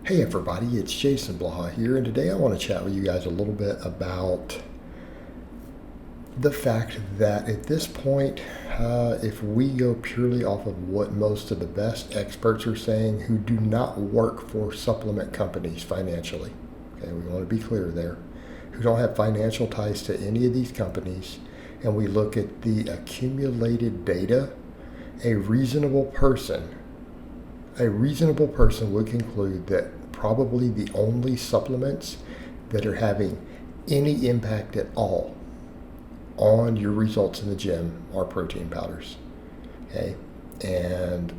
Hey everybody, it's Jason Blaha here, and today I want to chat with you guys a little bit about the fact that at this point, if we go purely off of what most of the best experts are saying who do not work for supplement companies financially, okay, we want to be clear there, who don't have financial ties to any of these companies, and we look at the accumulated data, a reasonable person would conclude that probably the only supplements that are having any impact at all on your results in the gym are protein powders. Okay? And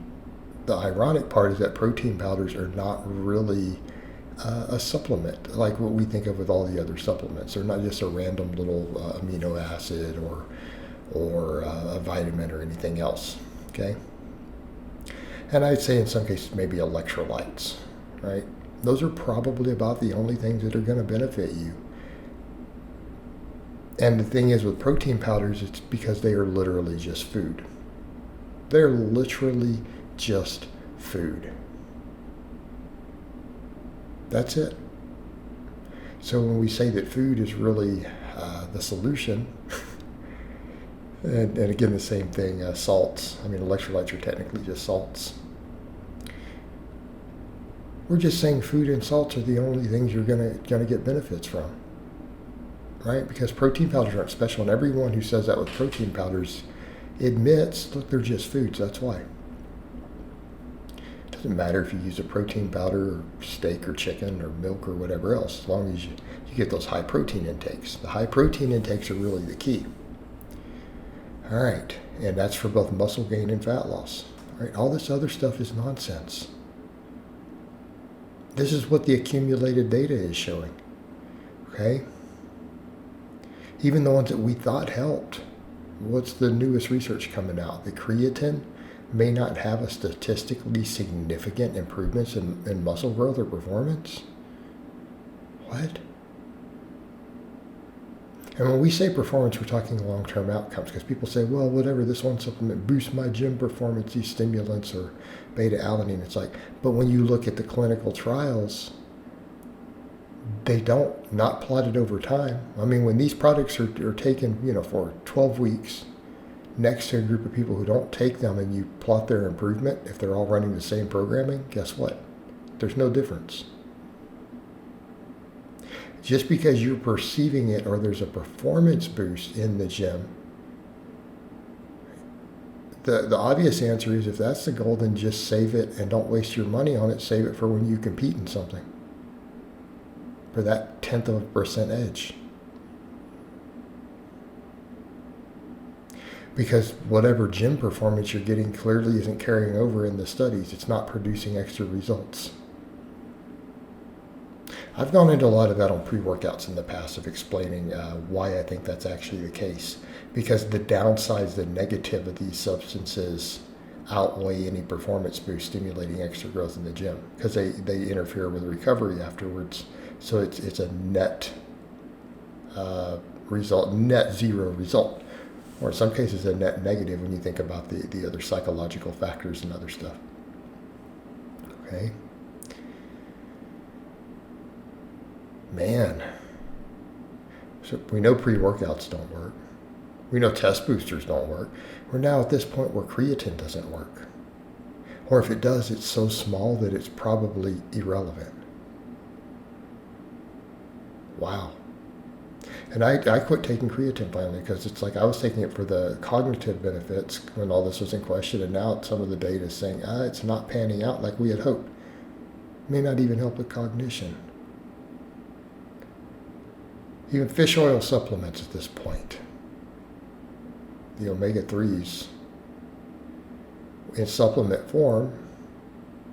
the ironic part is that protein powders are not really a supplement like what we think of with all the other supplements. They're not just a random little amino acid or a vitamin or anything else. Okay? And I'd say in some cases maybe electrolytes, right? Those are probably about the only things that are going to benefit you. And the thing is with protein powders, it's because they are literally just food. They're literally just food. That's it. So when we say that food is really the solution, and again, the same thing, salts. I mean, electrolytes are technically just salts. We're just saying food and salts are the only things you're gonna get benefits from, right? Because protein powders aren't special, and everyone who says that with protein powders admits, look, they're just foods. That's why. It doesn't matter if you use a protein powder or steak or chicken or milk or whatever else, as long as you get those high protein intakes. The high protein intakes are really the key. All right, and that's for both muscle gain and fat loss. All right, all this other stuff is nonsense. This is what the accumulated data is showing. Okay? Even the ones that we thought helped. What's the newest research coming out? The creatine may not have a statistically significant improvements in muscle growth or performance. What? And when we say performance, we're talking long-term outcomes, because people say, well, whatever, this one supplement boosts my gym performance, these stimulants or beta-alanine. It's like, but when you look at the clinical trials, they don't, not plotted over time. I mean, when these products are taken, for 12 weeks next to a group of people who don't take them, and you plot their improvement, if they're all running the same programming, guess what? There's no difference. Just because you're perceiving it or there's a performance boost in the gym, the obvious answer is, if that's the goal, then just save it and don't waste your money on it. Save it for when you compete in something, for that 0.1% edge. Because whatever gym performance you're getting clearly isn't carrying over in the studies. It's not producing extra results. I've gone into a lot of that on pre-workouts in the past of explaining why I think that's actually the case. Because the downsides, the negative of these substances outweigh any performance boost stimulating extra growth in the gym. Because they interfere with recovery afterwards. So it's a net result, net zero result. Or in some cases a net negative when you think about the other psychological factors and other stuff. Okay? Man, so we know pre-workouts don't work. We know test boosters don't work. We're now at this point where creatine doesn't work. Or if it does, it's so small that it's probably irrelevant. Wow. And I quit taking creatine finally, because it's like I was taking it for the cognitive benefits when all this was in question, and now some of the data is saying, it's not panning out like we had hoped. It may not even help with cognition. Even fish oil supplements at this point, the omega-3s in supplement form,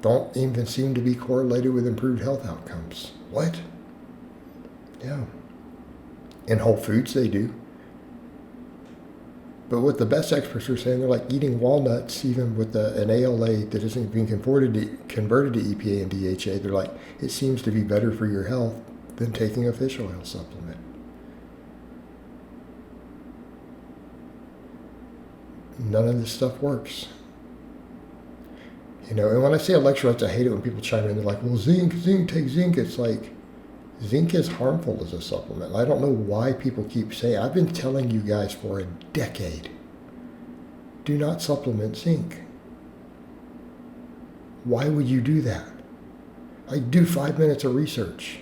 don't even seem to be correlated with improved health outcomes. What? Yeah. In whole foods they do. But what the best experts are saying, they're like eating walnuts, even with an ALA that isn't being converted to EPA and DHA, they're like, it seems to be better for your health than taking a fish oil supplement. None of this stuff works. You know, and when I say electrolytes, I hate it when people chime in. They're like, well, zinc, take zinc. It's like, zinc is harmful as a supplement. I don't know why people keep saying, I've been telling you guys for a decade, do not supplement zinc. Why would you do that? I do 5 minutes of research.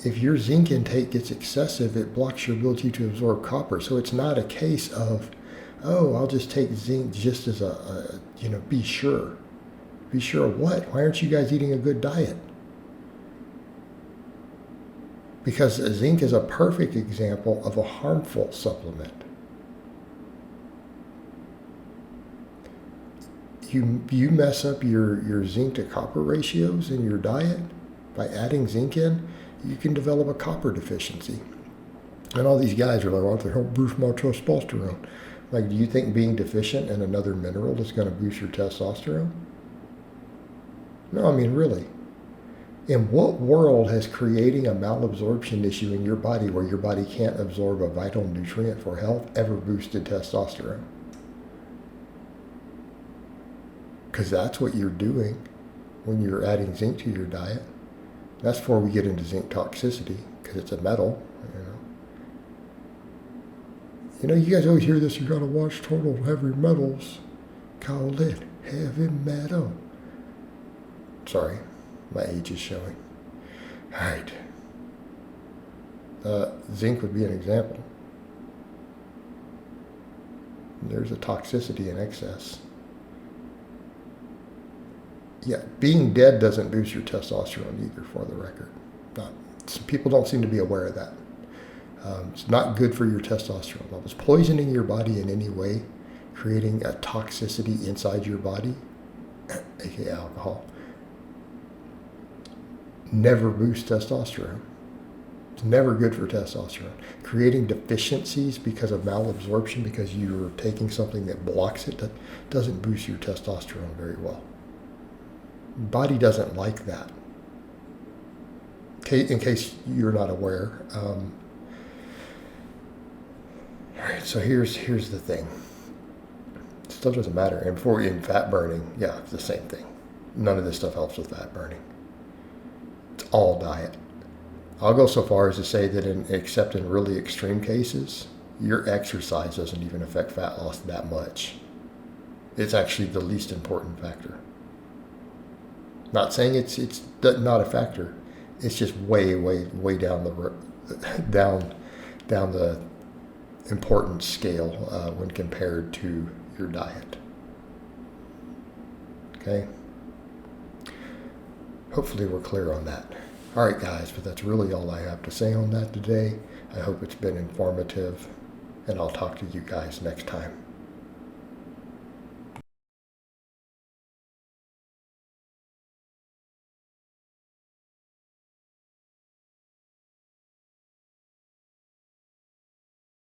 If your zinc intake gets excessive, it blocks your ability to absorb copper. So it's not a case of, oh, I'll just take zinc just as be sure. Be sure of what? Why aren't you guys eating a good diet? Because zinc is a perfect example of a harmful supplement. You mess up your zinc to copper ratios in your diet by adding zinc in, you can develop a copper deficiency. And all these guys are like, well, they help boost my testosterone. Like, do you think being deficient in another mineral is going to boost your testosterone? No, I mean, really. In what world has creating a malabsorption issue in your body where your body can't absorb a vital nutrient for health ever boosted testosterone? Because that's what you're doing when you're adding zinc to your diet. That's before we get into zinc toxicity, because it's a metal, You know, you guys always hear this, you gotta watch total heavy metals. Call it heavy metal. Sorry, my age is showing. All right. Zinc would be an example. There's a toxicity in excess. Yeah, being dead doesn't boost your testosterone either, for the record. Some people don't seem to be aware of that. It's not good for your testosterone levels. Poisoning your body in any way, creating a toxicity inside your body, aka alcohol, never boosts testosterone. It's never good for testosterone. Creating deficiencies because of malabsorption, because you're taking something that blocks it, that doesn't boost your testosterone very well. Body doesn't like that. In case you're not aware. All right, so here's the thing. It still doesn't matter. And in fat burning, yeah, it's the same thing. None of this stuff helps with fat burning. It's all diet. I'll go so far as to say that except in really extreme cases, your exercise doesn't even affect fat loss that much. It's actually the least important factor. Not saying it's not a factor. It's just way down the importance scale when compared to your diet. Okay? Hopefully we're clear on that. All right, guys, but that's really all I have to say on that today. I hope it's been informative, and I'll talk to you guys next time.